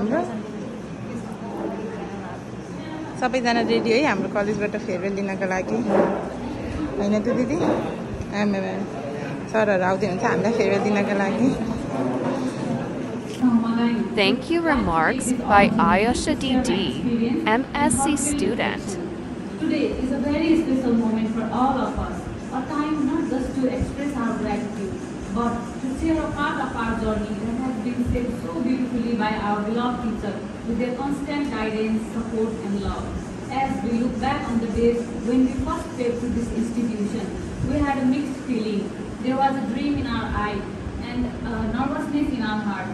हाम्रो सबैजना रेडी है हाम्रो कलेजबाट फेयरवेल दिनको लागि हैन त दिदी सरहरु आउँदै हुन्छ हामीलाई फेयरवेल दिनको लागि Thank you remarks by Ayesha DD, MSc student. Today is a very special moment for all of us. A time not just to express our gratitude, but to share a part of our journey that has been shaped so beautifully by our beloved teacher with their constant guidance, support and love. As we look back on the days when we first stepped to this institution, we had a mixed feeling. There was a dream in our eye and nervousness in our heart.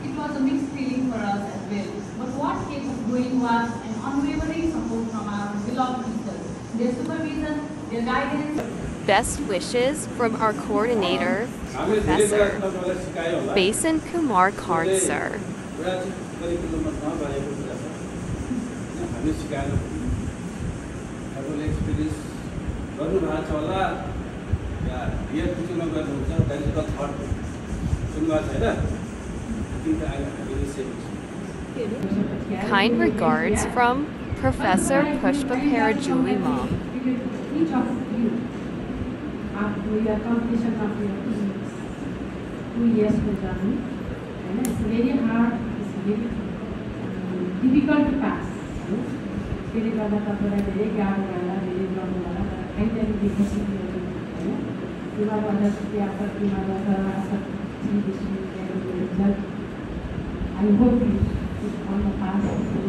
It was a mixed feeling for us as well. But what kept us going was an unwavering support from our beloved teachers, their supervision, their guidance. Best wishes from our coordinator, Professor Basin Kumar Kard sir. Kind regards from Professor Pushpa Parajuli Mom. Each of you, after your completion of your 2 years journey, it's very hard, it's very difficult to pass. त्यसले गर्दा तपाईलाई धेरै गाह्रो होला धेरै गर्नु होला तर फाइनली विकसित हुन्छ हैन तिमीहरु अझ सुकियाको तिमीहरु अझ आशा result I hope you on the path to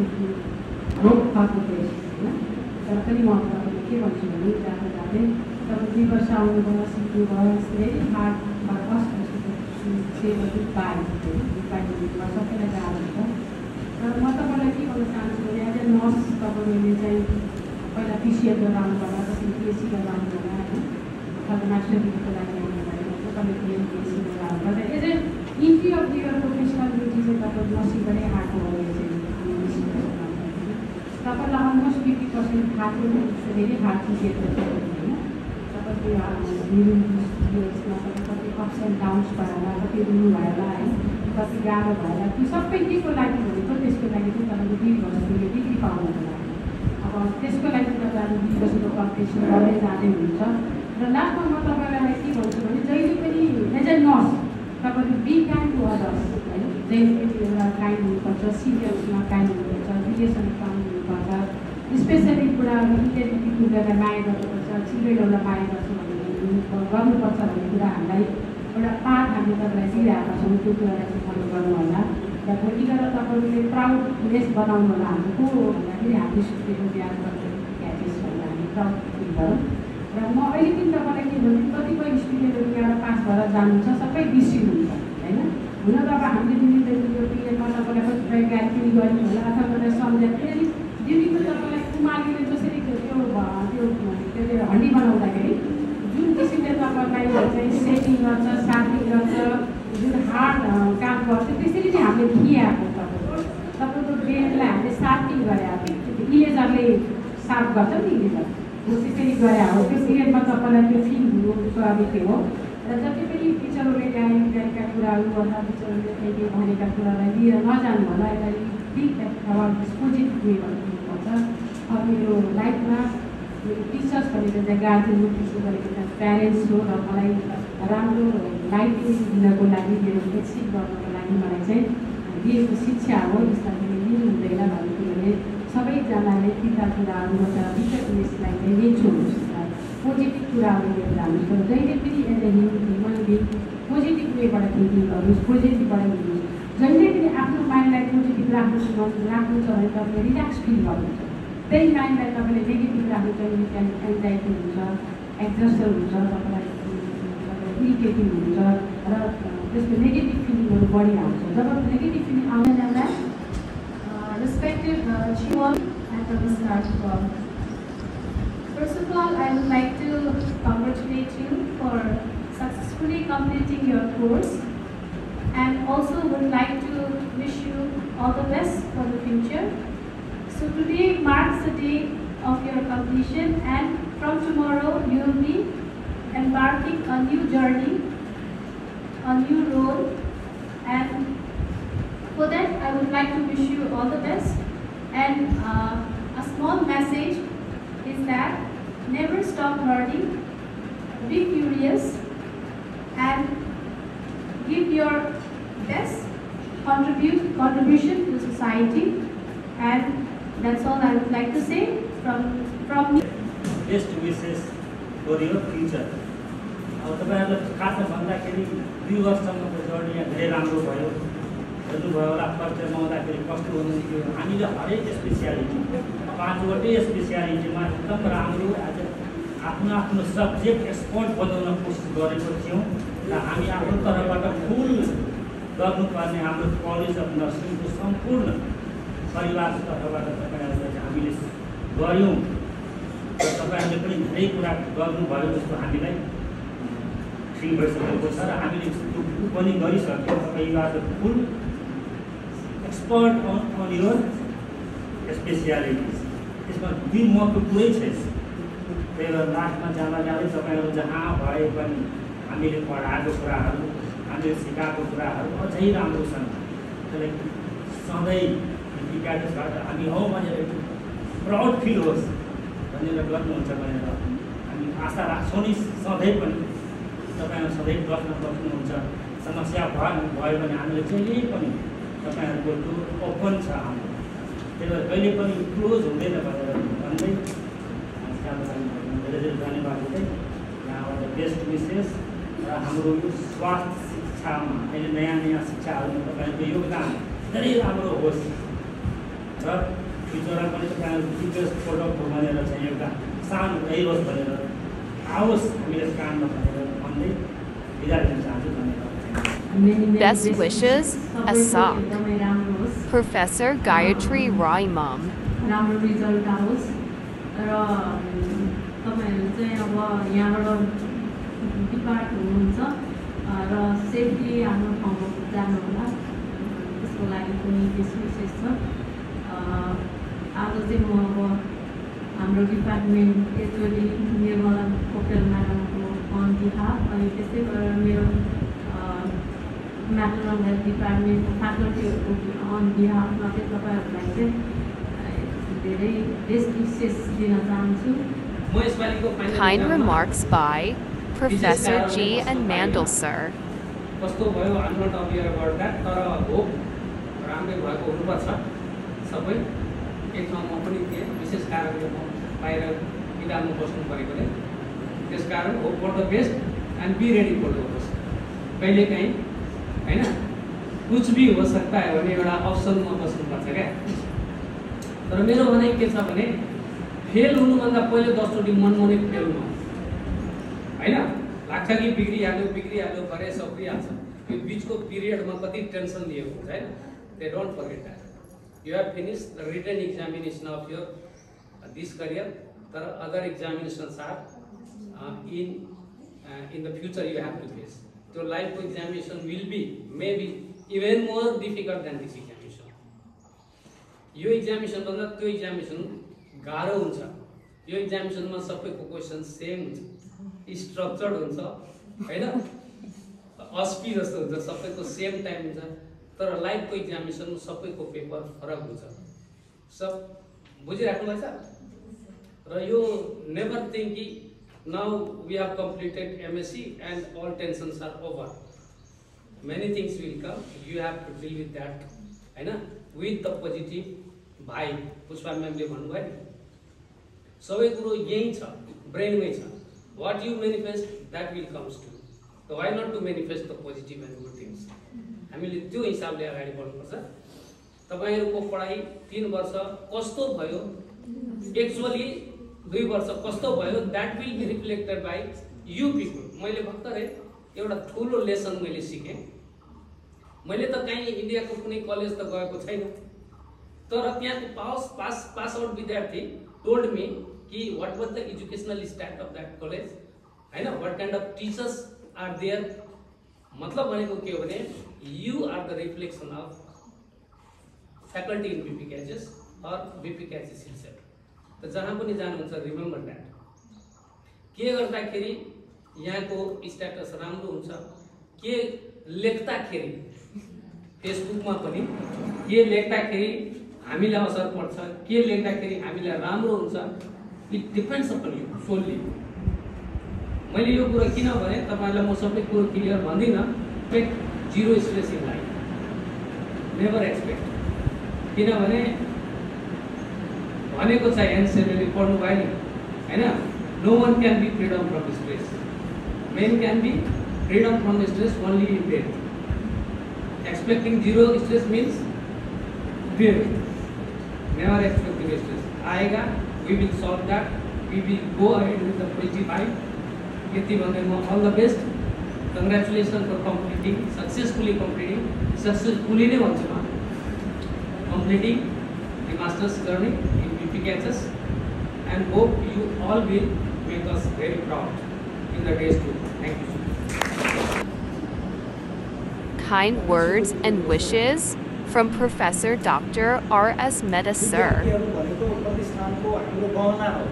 hope for the best हैन तर पनि म तपाईलाई के भन्छु भने जाँदा जाँदै तपाईँ 2 वर्ष आउनुभयो सिक्नुभयो धेरै hard but first to say goodbye सबैलाई गाह्रो हुन्छ म तपाईलाई के भन्न चाहन्छु भने एज ए नर्स तपाईले चाहिँ पहिला पिसिएफ गरेर आउनु पर्ला त्यसपछि पिएचसी गरेर आउनु पर्ला हैन अथवा मास्टर डिग्रीको लागि आउनु पर्ला तपाईले पिएचसी गरेर आउनु पर्ला as a entry of your professional duty चाहिँ तपाईँ नर्सिङ पनि आएको हो यो चाहिँ तपाईँलाई अलमोस्ट 50% थाहा थियो धेरै हार्ड चिजहरू छ हैन तपाईँको कति अप्स एन्ड डाउन्स भएर कति रुनु भएर है कति गाह्रो भएर त्यो सबै केको लागि भनेको त्यसको लागि चाहिँ तपाईँको 2 वर्षको डिग्री पाउनको लागि अब त्यसको लागि तपाईँहरू 2 वर्षको कम्पिटिसन गर्दै जाँदै हुन्छ र लास्टमा म तपाईँलाई के भन्छु भने जहिले पनि एज ए नर्स तपाईँले बी काइन्ड टु अदर्स होइन जहिले पनि एउटा काइन्ड हुनुपर्छ सिनियर्समा काइन्ड हुनुपर्छ रिलेसनमा काइन्ड हुनुपर्छ स्पेसली कुराहरू इन्टेलिटी कुरालाई माया गर्नुपर्छ चिल्ड्रेनहरूलाई माया गर्छु भन्ने गर्नुपर्छ भन्ने कुरा हामीलाई एउटा पाठ हामीले तपाईँलाई दिइरहेका छौँ त्यो कुरालाई चाहिँ फलो गर्नु होला र भोलि गएर तपाईँले प्राउडनेस बनाउनु होला हाम्रो को भन्दाखेरि हामीले सुकेको बिहान गर्छ क्याचेस भनेर हामी प्राउड फिल गरौँ र म अहिले पनि तपाईँलाई के भन्छु कतिपय स्टुडेन्टहरू यहाँबाट पास भएर जानुहुन्छ सबै बिर्सिनुहुन्छ होइन हुन त अब हामीले दिने यो पिरियडमा तपाईँलाई कतिपय गाइड पनि गर्नु होला अथवा तपाईँलाई सम्झेर फेरि दिदीको तपाईँलाई कुमारीले जसरी त्यो हन्डी बनाउँदाखेरि जुन किसिमले तपाईँलाई चाहिँ सेटिङ गर्छ सार्टिङ गर्छ जुन हार्ड काम गर्छ त्यसरी नै हामीले दिइआएको तपाईँको ब्रेनलाई हामीले सार्टिङ गरे इलेजरले सार्प गर्छ नि इलेजर हो त्यसरी गरे हो त्यो पिरियडमा तपाईँलाई त्यो फिल हुनु स्वाभाविक हो र जति पनि टिचरहरूले गाएका कुराहरू अथवा टिचरहरूले केही भनेका कुरालाई लिएर नजानु होला यसलाई big about this positive way भन्नुपर्छ अब मेरो लाइफमा मेरो टिचर्स भनेको चाहिँ गार्जियन त्यसो गरेको चाहिँ प्यारेन्ट्स हो र मलाई राम्रो लाइफ दिनको लागि मेरो एक्सिभ गर्नको लागि मलाई चाहिँ दिएको शिक्षा हो यसलाई पनि लिनु हुँदैन भनेको भने सबैजनाले पिता कुराहरूबाट विकनेसलाई चाहिँ लिन्छौँ पोजिटिभ कुराहरू लिएर जानुहोस् तर जहिले पनि as a human being positive वेबाट थिङ्किङ गर्नुहोस् पोजिटिभबाट लिनुहोस् जहिले पनि आफ्नो माइन्डलाई पोजिटिभ राख्नु छ भने तपाईँले रिल्याक्स फिल गर्नुहुन्छ त्यही माइन्डलाई तपाईँले नेगेटिभ राख्नु छ भने एन्जाइटी हुन्छ एक्जस्टर हुन्छ तपाईँलाई इरिटेटिङ हुन्छ र त्यसको नेगेटिभ फिलिङहरू बढी आउँछ जब नेगेटिभ फिलिङ आउँछ जाँदा respected Chiwon and Professor Archibald. First of all, I would like to congratulate you for successfully completing your course and also would like to wish you all the best for the future. So today marks the day of your completion and from tomorrow you will be embarking a new journey, a new role and For that, I would like to wish you all the best. And a small message is that never stop learning, be curious, and give your best contribution to society. And that's all I would like to say from me. Best wishes for your future. अब तपाईहरुलाई खासमा भन्दाखेरि 2 वर्षसम्मको journey धेरै राम्रो भयो। हेर्नुभयो होला फर्स्टमा आउँदाखेरि कस्तो हुनुहुन्थ्यो। हामीले हरेक स्पेसियालिटी 5वटै स्पेसियालिटीमा एकदम राम्रो आज आफ्नो सब्जेक्ट एक्सपर्ट बनाउन कोसिस गरेको थियौं र हामी आफ्नो तर्फबाट फुल गर्नुपर्ने हाम्रो कलेज अफ नर्सिङको सम्पूर्ण परिवारको तर्फबाट तपाईहरुलाई हामीले गर्यौं। तपाईहरुले पनि धेरै कुरा गर्नुभयो जस्तो हामीलाई 3 वर्षको छ र हामीले त्यो पनि गरिसक्यौं। तपाईहरु फुल एक्सपर्ट अन योर स्पेसियालिटीज। त्यसमा 2 महत्त्वपूर्ण छैन। त्यही भएर लास्टमा जाँदै तपाईहरु जहाँ भए पनि हामीले पढाएको कुराहरु हामीले सिकाएको कुराहरु अझै राम्रो छन्। त्यसले सधैँ विद्यार्थीहरुबाट हामी हौ भनेर प्राउड फिल होस् भनेर गर्नुहुन्छ भनेर हामी आशा राख्छौं नि। सधैँ पनि तपाईहरु सधैँ प्रश्न गर्नुहुन्छ। समस्या भयो भने हामीले जहिले पनि तपाईहरुको डोर ओपन छ हाम्रो। त्यही भएर कहिले पनि क्लोज हुँदैन भनेर भन्दै धेरै धन्यवाद दिँदै यहाँबाट बेस्ट विशेष र हाम्रो यो स्वास्थ्य शिक्षामा अहिले नयाँ शिक्षाहरूमा तपाईहरुको योगदान धेरै राम्रो होस् र फ्युचरमा पनि तपाईहरु बिगेस्ट प्रोडक्ट हो भनेर चाहिँ एउटा सानो रहिरोस् भनेर आओस् हामीले काममा भनेर भन्दै बिदा दिन चाहन्छु। धन्यवाद। Best wishes, Asak. Professor Gayatri Roy Mom. राम्रो रिजल्ट आओस् र तपाईहरु चाहिँ अब यहाँबाट डिपार्ट हुनुहुन्छ र सेफली आफ्नो ठाउँमा जानु होला। त्यसको लागि पनि बेस्ट विशेष छ। आज चाहिँ म अब हाम्रो डिपार्टमेन्ट एचओडी निर्मला पोखरेल म्याडमको अन बिहाफ अनि त्यसै गरेर मेरो म्याटरनल हेल्थ डिपार्टमेन्टको फ्याकल्टीहरूको अन बिहाफमा चाहिँ तपाईहरुलाई चाहिँ धेरै बेस्ट विशेष दिन चाहन्छु। Kind remarks by Professor G. and Mandel sir. कस्तो भयो I'm not aware about that तर होप राम्रै भएको हुनुपर्छ सबै। एक ठाउँमा पनि थिए विशेष कारणले म बाहिर विधानमा बस्नु परेकोले त्यसकारण hope for the best and be ready for the worst. कहिलेकाहीँ हैन कुछ भी हो सकता है भने एउटा अप्सनमा बस्नुपर्छ क्या। तर मेरो भनाइ के छ भने फेल हुनुभन्दा पहिले 10 चोटि मनमनै फेल नहोस् हैन। लाग्छ कि बिग्रिहाल्यो गरे सकिहाल्छ। यो बीचको पिरियडमा कति टेन्सन लिएको हुन्छ हैन। They don't forget that you have finished the written examination of your this career. There are other examinations are in the future you have to face. Your life examination will be maybe even more difficult than this examination. यो examination भन्दा त्यो examination गाह्रो हुन्छ। यो examination मा सबैको question same हुन्छ, structured हुन्छ हैन, अस्पी जस्तो हुन्छ, सबैको सेम टाइम हुन्छ। तर लाइफको एक्जामिनेसन सबैको पेपर फरक हुन्छ। सब बुझिराख्नु भएको छ। र यो नेभर थिंक कि now we have completed MSc and all tensions are over. Many things will come, you have to deal with that हैन, with the positive vibe. Pushpa म्यामले भन्नुभयो सबै कुरो यही छ, ब्रेनमै छ। What you manifest that will comes to. So why not to manifest the positive and good things? हामीले त्यो हिसाबले अगाडि बढ्नुपर्छ। तपाईहरुको पढाइ 3 वर्ष कस्तो भयो, एक्चुअली 2 वर्ष कस्तो भयो, that will be reflected by you people. मैले भर्खरै एउटा ठूलो लेसन मैले सिके। मैले त कहीं इन्डियाको कुनै कलेज त गएको छैन, तर त्यहाँको पास आउट विद्यार्थी टोल्ड मी कि what was the educational stat of that college हैन, what kind of teachers are there. मतलब भनेको के हो भने you are the reflection of faculty in BPKHS और बीपीकेएचएस हिलसेट। त जहाँ पनि जानुहुन्छ रिमेम्बर दैट। के गर्दाखेरि यहाँको स्ट्याटस राम्रो हुन्छ, के लेख्दाखेरि फेसबुकमा पनि के लेख्दाखेरि हामीलाई असर पर्छ, के लेख्दाखेरि हामीलाई राम्रो हुन्छ, it depends upon you solely. मैले यो कुरा किन भने तपाईहरुलाई म सबै कुरा क्लियर भन्दिनँ। Expect zero stress in life, never expect. किनभने भनेको छ एनसेलले पढ्नु भयो नि हैन, no one can be freedom from stress, men can be freedom from stress only in death. Expecting zero stress means fear, never expecting stress. आएगा, we will solve that, we will go ahead with the positive vibe. यति भन्दै म all the best, congratulations for completing, successfully नै भन्छु म, completing the master's journey in BPKHS, and hope you all will make us very proud in the days to come. Thank you so much. Kind words and wishes from Professor Dr. R.S. Mehta sir. भनेको प्रतिष्ठानको हाम्रो गहना हो।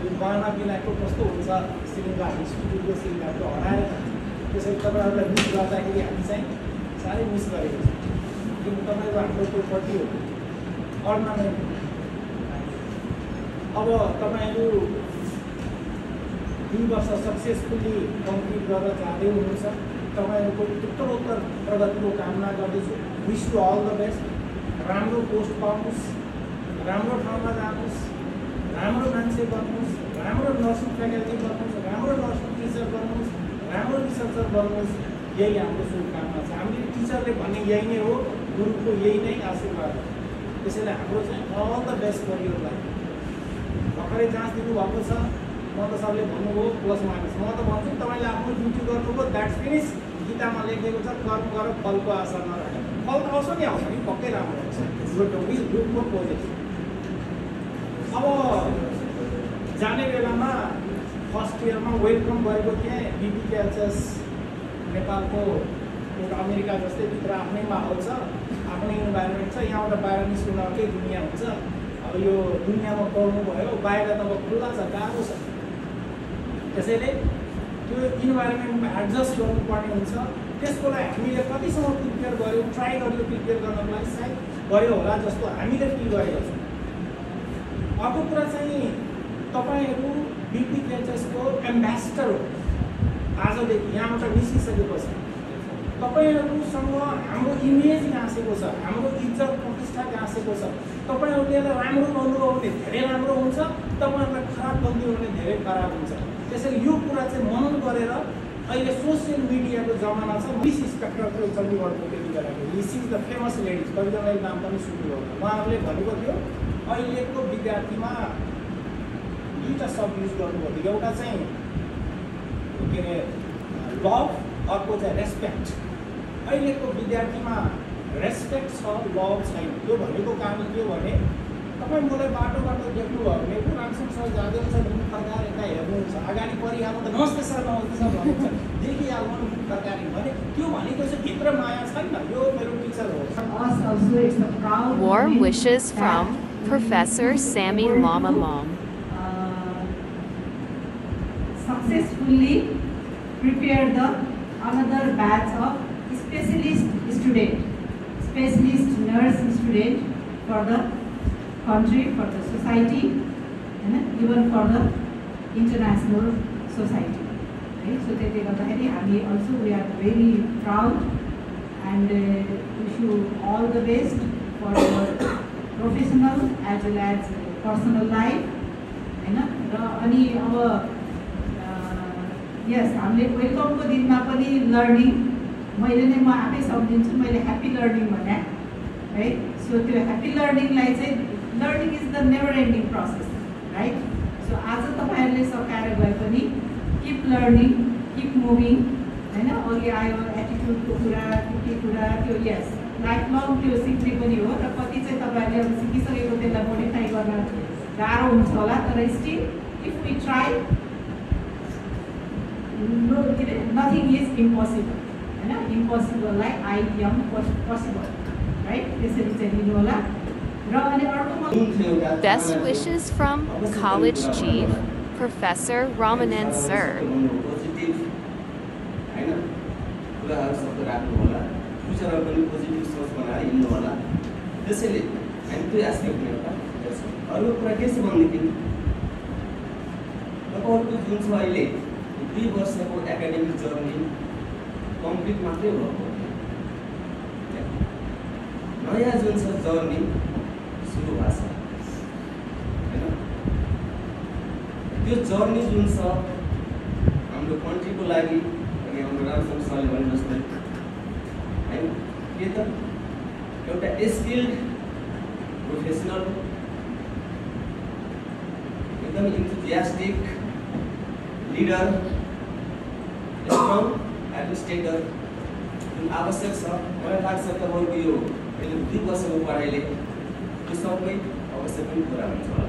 यो गहना बिनाको कस्तो हुन्छ, सिलिन्डर स्टुडियोको सिलिन्डरको हराएर त्यसैले तपाईहरुलाई मिस गर्दाखेरि हामी चाहिँ साह्रै मिस गरेको छ। किन तपाईको हाम्रो प्रोपर्टी हो, अर्नामेन्ट। अब तपाईहरु 2 वर्ष सक्सेसफुली कम्प्लिट गरेर जाँदै हुनुहुन्छ। तपाईहरुको उत्तरोत्तर प्रगतिको कामना गर्दछु। Wish you all the best. राम्रो पोस्ट पाउनुस्, राम्रो ठाउँमा जानुस्, राम्रो मान्छे बन्नुस्, राम्रो नर्सिङ फ्याकल्टी बन्नुस्, राम्रो नर्सिङ टिचर बन्नुस्, राम्रो रिसर्चर बन्नुस्। यही हाम्रो शुभकामना छ। हामीले टिचरले भन्ने यही नै हो, गुरुको यही नै आशीर्वाद हो। त्यसैले हाम्रो चाहिँ all the best for your life. भर्खरै जाँच दिनुभएको छ, म त सबले भन्नुभयो प्लस माइनस, म त भन्छु तपाईले आफ्नो ड्युटी गर्नुभयो, द्याट्स फिनिस। गीतामा लेखेको छ कर्म गर फलको आशा नराख। फल त आउँछ नि आउँछ नि, पक्कै राम्रो हुन्छ। Look for positive. अब जाने बेलामा फर्स्ट इयरमा वेलकम गरेको थिएँ। BPKHS नेपालको एउटा अमेरिका जस्तै भित्र आफ्नै माहौल छ, आफ्नै इन्भाइरोमेन्ट छ। यहाँबाट बाहिर निस्कुन अर्कै दुनियाँ हुन्छ। अब यो दुनियाँमा पढ्नु भयो, बाहिर त अब खुल्ला छ, गाह्रो छ। त्यसैले त्यो इन्भाइरोमेन्टमा एडजस्ट गर्नुपर्ने हुन्छ। त्यसको लागि हामीले कतिसम्म प्रिपेयर गर्यौँ, ट्राई गर्यौँ प्रिपेयर गर्नको लागि, सायद गऱ्यो होला जस्तो हामीले फिल गरेको छौँ। अर्को कुरा चाहिँ तपाईहरु BPKHS को एम्बेसडर हो। आजदेखि यहाँबाट निस्किसकेपछि तपाईहरुसँग हाम्रो इमेज गाँसेको छ, हाम्रो इज्जत प्रतिष्ठा गाँसेको छ। तपाईहरुले राम्रो गर्नुभयो भने धेरै राम्रो हुन्छ, तपाईहरुलाई खराब गर्नुभयो भने धेरै खराब हुन्छ। त्यसैले यो कुरा चाहिँ मनन गरेर अहिले सोशल मिडियाको जमाना छ। मिस इन्स्पेक्टरको चण्डीगढको त्यति बेलाको she is the famous ladies, कतिजनाले नाम पनि सुन्नुभयो होला। उहाँहरूले भनेको थियो अहिलेको विद्यार्थीमा दुईवटा शब्द युज गर्नुभयो। एउटा चाहिँ के अरे लभ, अर्को चाहिँ रेस्पेक्ट। अहिलेको विद्यार्थीमा रेस्पेक्ट छ, लभ छैन। त्यो भनेको कारण के हो भने तपाईँ मलाई बाटो देख्नुभयो भने को रामसँग सर जाँदै हुन्छ, मुख फर्काएर यता हेर्नुहुन्छ, अगाडि परिहाल्नु त नमस्ते सर भन्नुहुन्छ, देखिहाल्नु मुख फर्काएर भने त्यो भनेको चाहिँ भित्र माया छैन। यो मेरो टिचर हो। Warm wishes from Professor Sammy Lama Mom. Successfully prepare another batch of specialist student, specialist nurse student for the country, for the society, and even for the international society. Right? So we are very proud and wish you all the best for your professional as well as personal life. Yes, हामीले वेलकमको दिनमा पनि learning मैले नै म आफै सम्झिन्छु, मैले happy learning भने है। सो त्यो ह्याप्पी लर्निङलाई चाहिँ learning is the never ending process, right? So आज तपाईँहरूले सकाएर गए पनि किप लर्निङ, किप मुभिङ होइन। अघि आयो एटिट्युडको कुरा, के कुरा त्यो, यस लाइफ लङ त्यो सिक्ने पनि हो। र कति चाहिँ तपाईँहरूले अब सिकिसकेको त्यसलाई मोडिफाई गर्न गाह्रो हुन्छ होला, तर still if we try nothing is impossible. Impossible like I am possible, right? Best wishes from College Chief Professor Ramanand sir. फ्युचरमा पनि पोजिटिभ सोच बनाएर हिँड्नु होला। त्यसैले हामी त्यो एस्पेक्टमा एउटा हेर्छौँ। अर्को कुरा के छ भनेदेखि तपाईँहरूको जुन छ अहिले 2 वर्षको एकाडेमिक जर्नी कम्प्लिट मात्रै भएको हो। नयाँ जुन छ जर्नी सुरु भएको छ होइन। त्यो जर्नी जुन छ हाम्रो कन्ट्रीको लागि अघि हाम्रो रामचन्द्र सरले भने जस्तै होइन के त एउटा स्किल्ड प्रोफेसनल एकदम इन्थुजियास्टिक लिडर स्ट्रङ एडमिनिस्ट्रेटर जुन आवश्यक छ। मलाई लाग्छ तपाईँहरूको यो 2 वर्षको पढाइले त्यो सबै अवश्य पनि पुरा हुन्छ होला।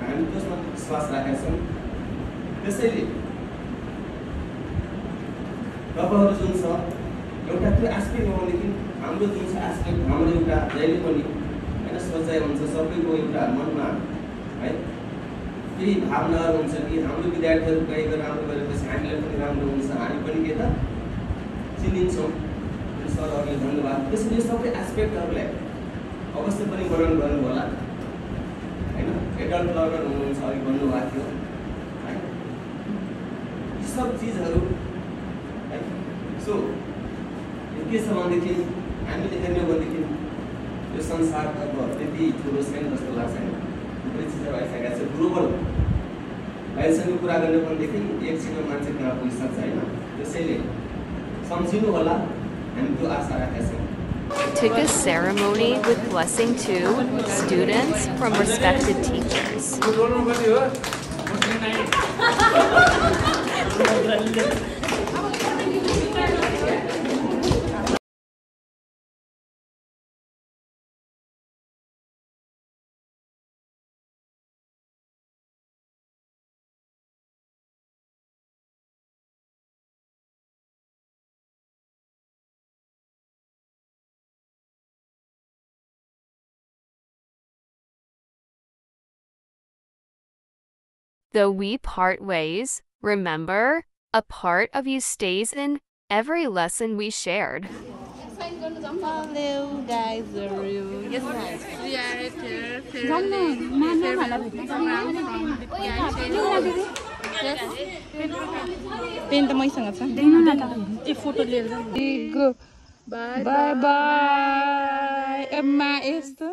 हामी त्यसमा विश्वास राखेका छौँ। त्यसैले तपाईँहरू जुन छ एउटा त्यो एस्पेक्ट हो भनेदेखि हाम्रो जुन छ एस्पेक्ट हाम्रो एउटा जहिले पनि होइन सोचाइ हुन्छ सबैको एउटा मनमा है केही भावनाहरू हुन्छ कि हाम्रो विद्यार्थीहरू गएको राम्रो गरेपछि हामीलाई पनि राम्रो हुन्छ, हामी पनि के त चिनिन्छौँ। सरहरूले धन्यवाद। त्यसैले यो सबै एस्पेक्टहरूलाई अवश्य पनि वर्णन गर्नु होला होइन। एडल्ट लर्नर हुनुहुन्छ अघि भन्नुभएको थियो है। यी सब चिजहरू है। सो यो के छ भनेदेखि हामीले हेर्ने हो भनेदेखि यो संसार अब त्यति ठुलो छैन जस्तो लाग्छ होइन। थुप्रै चिजहरू आइसकेका छ। ग्लोबल अहिलेसम्म कुरा गर्ने भनेदेखि एक छिटो मान्छे कहाँ पुगिसक्छ होइन। त्यसैले सम्झिनु होला। Took a ceremony with blessing to students from respected teachers. Though we part ways, remember, a part of you stays in every lesson we shared. Hello guys, yes guys. We are here pen त मैसँग छ। ए photo लिएर go bye bye bye. अम्मा यस्तो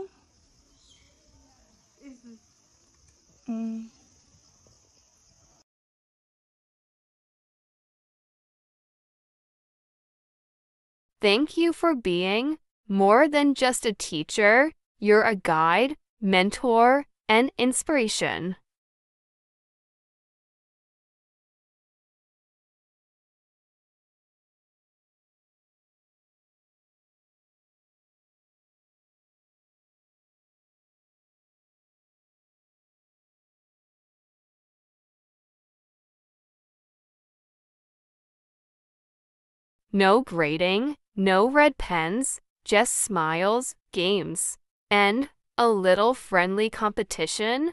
Thank you for being more than just a teacher. You're a guide, mentor, and inspiration. No grading, no red pens, just smiles, games, and a little friendly competition.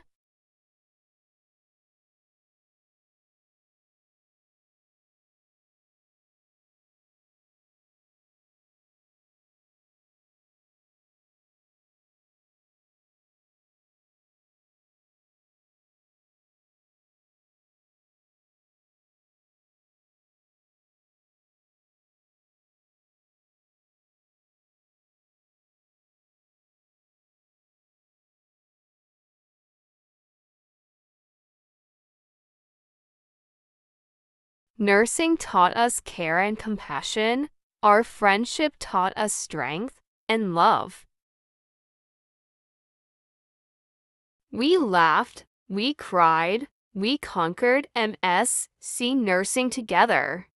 Nursing taught us care and compassion. Our friendship taught us strength and love. We laughed, we cried, we conquered MSc nursing together.